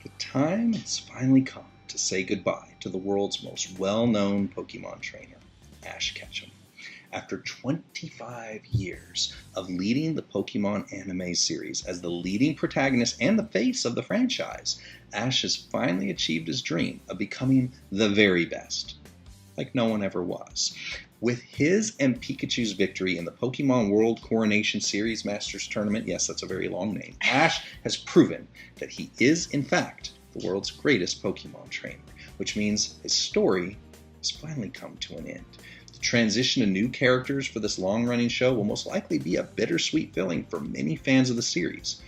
The time has finally come to say goodbye to the world's most well-known Pokemon trainer, Ash Ketchum. After 25 years of leading the Pokemon anime series as the leading protagonist and the face of the franchise, Ash has finally achieved his dream of becoming the very best, like no one ever was. With his and Pikachu's victory in the Pokemon World Coronation Series Masters Tournament, yes, that's a very long name, Ash has proven that he is, in fact, the world's greatest Pokemon trainer, which means his story has finally come to an end. The transition to new characters for this long-running show will most likely be a bittersweet feeling for many fans of the series,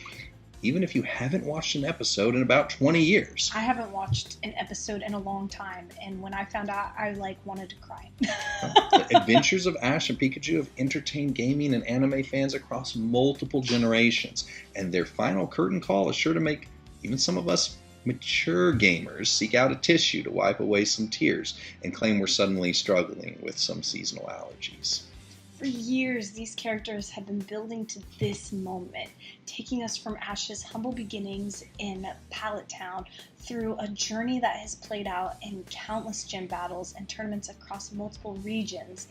even if you haven't watched an episode in about 20 years. I haven't watched an episode in a long time, and when I found out, I wanted to cry. The adventures of Ash and Pikachu have entertained gaming and anime fans across multiple generations, and their final curtain call is sure to make even some of us mature gamers seek out a tissue to wipe away some tears and claim we're suddenly struggling with some seasonal allergies. For years, these characters have been building to this moment, taking us from Ash's humble beginnings in Pallet Town through a journey that has played out in countless gym battles and tournaments across multiple regions.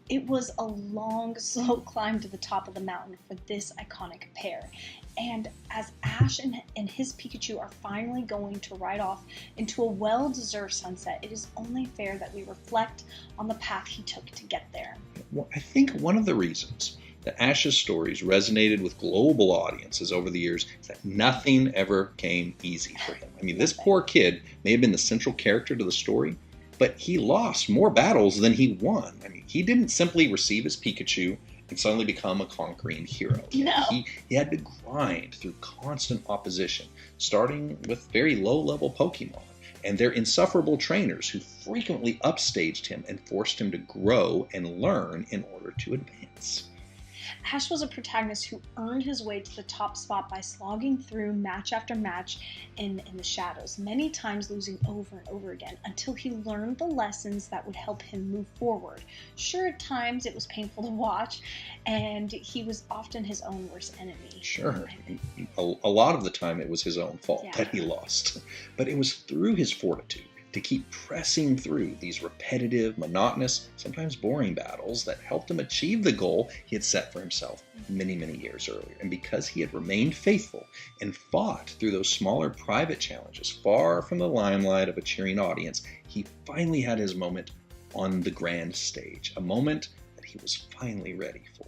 It was a long, slow climb to the top of the mountain for this iconic pair. And as Ash and his Pikachu are finally going to ride off into a well-deserved sunset, it is only fair that we reflect on the path he took to get there. Well, I think one of the reasons that Ash's stories resonated with global audiences over the years is that nothing ever came easy for him. I mean, this poor kid may have been the central character to the story, but he lost more battles than he won. I mean, he didn't simply receive his Pikachu and suddenly become a conquering hero. No. He had to grind through constant opposition, starting with very low-level Pokemon and their insufferable trainers who frequently upstaged him and forced him to grow and learn in order to advance. Ash was a protagonist who earned his way to the top spot by slogging through match after match in the shadows, many times losing over and over again until he learned the lessons that would help him move forward. Sure, at times it was painful to watch, and he was often his own worst enemy. Sure. A lot of the time it was his own fault that he lost. But it was through his fortitude to keep pressing through these repetitive, monotonous, sometimes boring battles that helped him achieve the goal he had set for himself many, many years earlier. And because he had remained faithful and fought through those smaller private challenges, far from the limelight of a cheering audience, he finally had his moment on the grand stage, a moment that he was finally ready for.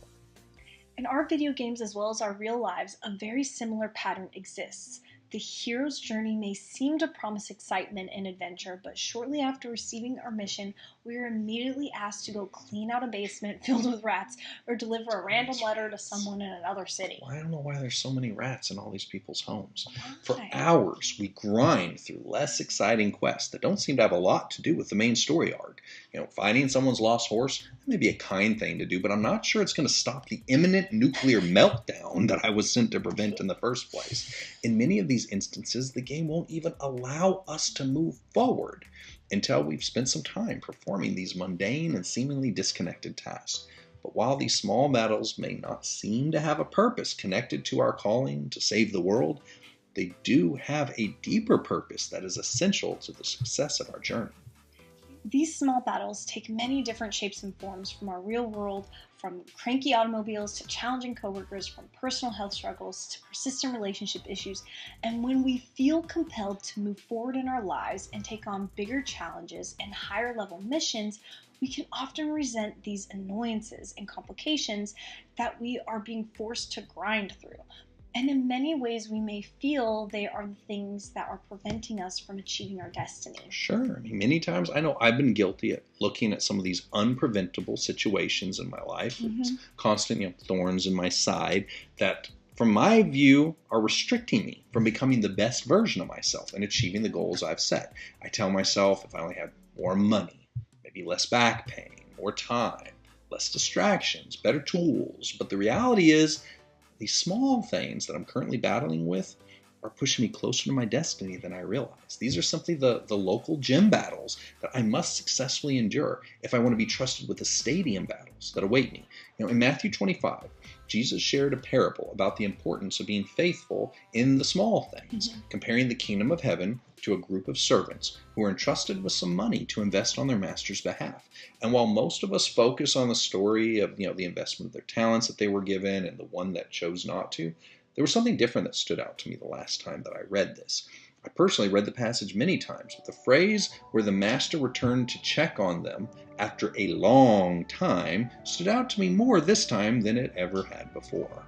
In our video games as well as our real lives, a very similar pattern exists. The hero's journey may seem to promise excitement and adventure, but shortly after receiving our mission, we are immediately asked to go clean out a basement filled with rats or deliver a random letter to someone in another city. Well, I don't know why there's so many rats in all these people's homes. For hours, we grind through less exciting quests that don't seem to have a lot to do with the main story arc. You know, finding someone's lost horse, that may be a kind thing to do, but I'm not sure it's going to stop the imminent nuclear meltdown that I was sent to prevent in the first place. In many of these instances, the game won't even allow us to move forward until we've spent some time performing these mundane and seemingly disconnected tasks. But while these small battles may not seem to have a purpose connected to our calling to save the world, they do have a deeper purpose that is essential to the success of our journey. These small battles take many different shapes and forms from our real world, from cranky automobiles to challenging coworkers, from personal health struggles to persistent relationship issues. And when we feel compelled to move forward in our lives and take on bigger challenges and higher level missions, we can often resent these annoyances and complications that we are being forced to grind through. And in many ways, we may feel they are the things that are preventing us from achieving our destiny. Sure. I mean, many times I know I've been guilty at looking at some of these unpreventable situations in my life, constant, thorns in my side that, from my view, are restricting me from becoming the best version of myself and achieving the goals I've set. I tell myself if I only had more money, maybe less back pain, more time, less distractions, better tools. But the reality is, these small things that I'm currently battling with are pushing me closer to my destiny than I realize. These are simply the local gym battles that I must successfully endure if I want to be trusted with the stadium battles that await me. In Matthew 25, Jesus shared a parable about the importance of being faithful in the small things, comparing the kingdom of heaven to a group of servants who were entrusted with some money to invest on their master's behalf. And while most of us focus on the story of the investment of their talents that they were given and the one that chose not to, there was something different that stood out to me the last time that I read this. I personally read the passage many times, but the phrase where the master returned to check on them after a long time stood out to me more this time than it ever had before.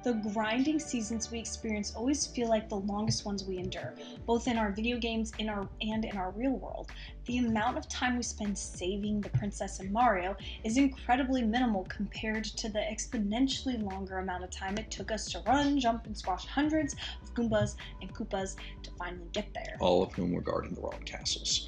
The grinding seasons we experience always feel like the longest ones we endure, both in our video games and in our real world. The amount of time we spend saving the princess and Mario is incredibly minimal compared to the exponentially longer amount of time it took us to run, jump, and squash hundreds of Goombas and Koopas to finally get there. All of whom were guarding the wrong castles.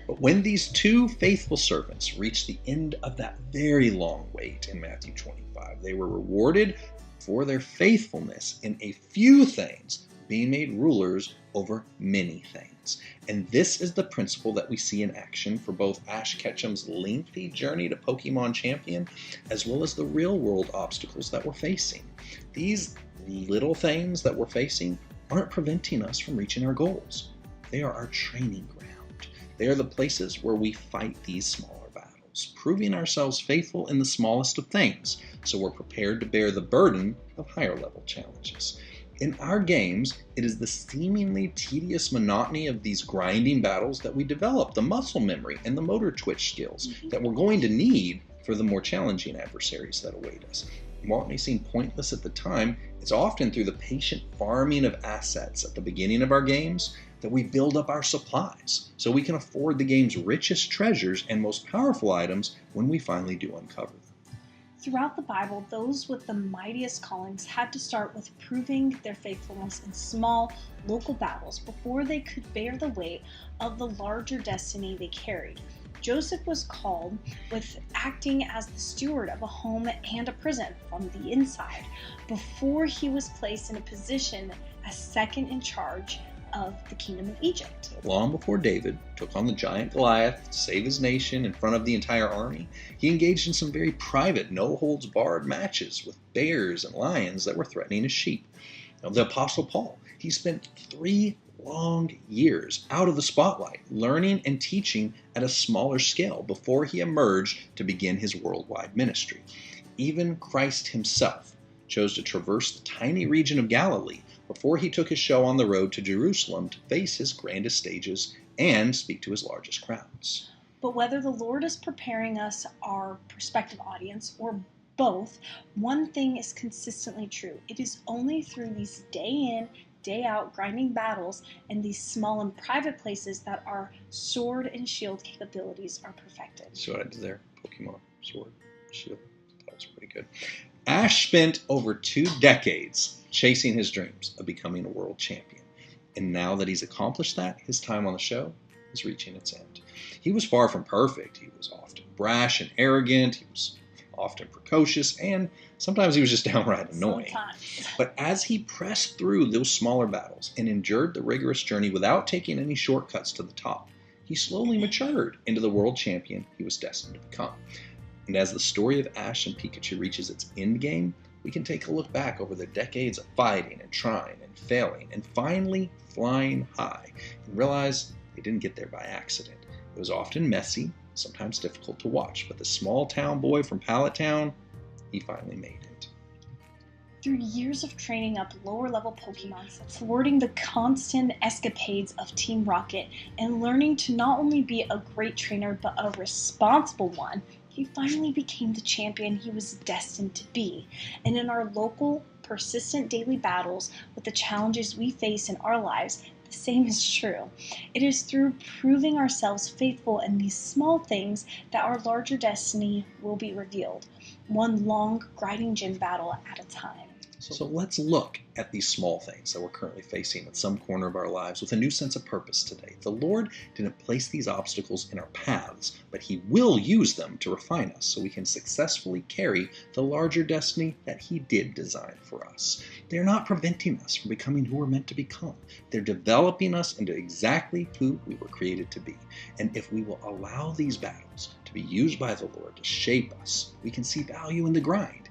But when these two faithful servants reached the end of that very long wait in Matthew 25, they were rewarded for their faithfulness in a few things, being made rulers over many things. And this is the principle that we see in action for both Ash Ketchum's lengthy journey to Pokemon Champion, as well as the real-world obstacles that we're facing. These little things that we're facing aren't preventing us from reaching our goals. They are our training ground. They are the places where we fight these smaller battles, proving ourselves faithful in the smallest of things, so we're prepared to bear the burden of higher level challenges. In our games, it is the seemingly tedious monotony of these grinding battles that we develop the muscle memory and the motor twitch skills that we're going to need for the more challenging adversaries that await us. And while it may seem pointless at the time, it's often through the patient farming of assets at the beginning of our games that we build up our supplies so we can afford the game's richest treasures and most powerful items when we finally do uncover them. Throughout the Bible, those with the mightiest callings had to start with proving their faithfulness in small, local battles before they could bear the weight of the larger destiny they carried. Joseph was called with acting as the steward of a home and a prison from the inside before he was placed in a position as second in charge of the kingdom of Egypt. Long before David took on the giant Goliath to save his nation in front of the entire army, he engaged in some very private, no-holds-barred matches with bears and lions that were threatening his sheep. Now, the Apostle Paul, he spent 3 long years out of the spotlight, learning and teaching at a smaller scale before he emerged to begin his worldwide ministry. Even Christ himself chose to traverse the tiny region of Galilee before he took his show on the road to Jerusalem to face his grandest stages and speak to his largest crowds. But whether the Lord is preparing us, our prospective audience, or both, one thing is consistently true. It is only through these day in, day out grinding battles and these small and private places that our sword and shield capabilities are perfected. So what I did there, Pokemon, sword, shield, that was pretty good. Ash spent over 2 decades chasing his dreams of becoming a world champion. And now that he's accomplished that, his time on the show is reaching its end. He was far from perfect. He was often brash and arrogant. He was often precocious, and sometimes he was just downright annoying. Sometimes. But as he pressed through those smaller battles and endured the rigorous journey without taking any shortcuts to the top, he slowly matured into the world champion he was destined to become. And as the story of Ash and Pikachu reaches its end game, we can take a look back over the decades of fighting and trying and failing and finally flying high and realize they didn't get there by accident. It was often messy, sometimes difficult to watch, but the small town boy from Pallet Town, he finally made it. Through years of training up lower level Pokemon, thwarting the constant escapades of Team Rocket, and learning to not only be a great trainer but a responsible one, he finally became the champion he was destined to be. And in our local, persistent daily battles with the challenges we face in our lives, the same is true. It is through proving ourselves faithful in these small things that our larger destiny will be revealed, one long grinding gym battle at a time. So let's look at these small things that we're currently facing at some corner of our lives with a new sense of purpose today. The Lord didn't place these obstacles in our paths, but He will use them to refine us so we can successfully carry the larger destiny that He did design for us. They're not preventing us from becoming who we're meant to become. They're developing us into exactly who we were created to be. And if we will allow these battles to be used by the Lord to shape us, we can see value in the grind.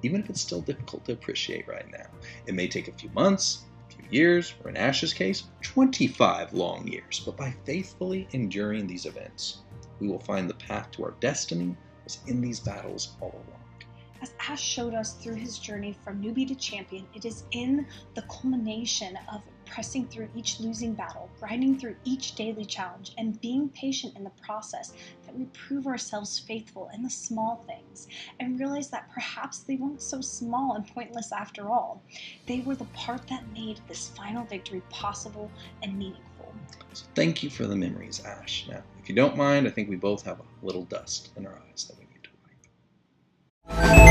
even if it's still difficult to appreciate right now. It may take a few months, a few years, or in Ash's case, 25 long years, but by faithfully enduring these events, we will find the path to our destiny was in these battles all along. As Ash showed us through his journey from newbie to champion, it is in the culmination of pressing through each losing battle, grinding through each daily challenge, and being patient in the process that we prove ourselves faithful in the small things and realize that perhaps they weren't so small and pointless after all. They were the part that made this final victory possible and meaningful. So thank you for the memories, Ash. Now, if you don't mind, I think we both have a little dust in our eyes that we need to wipe.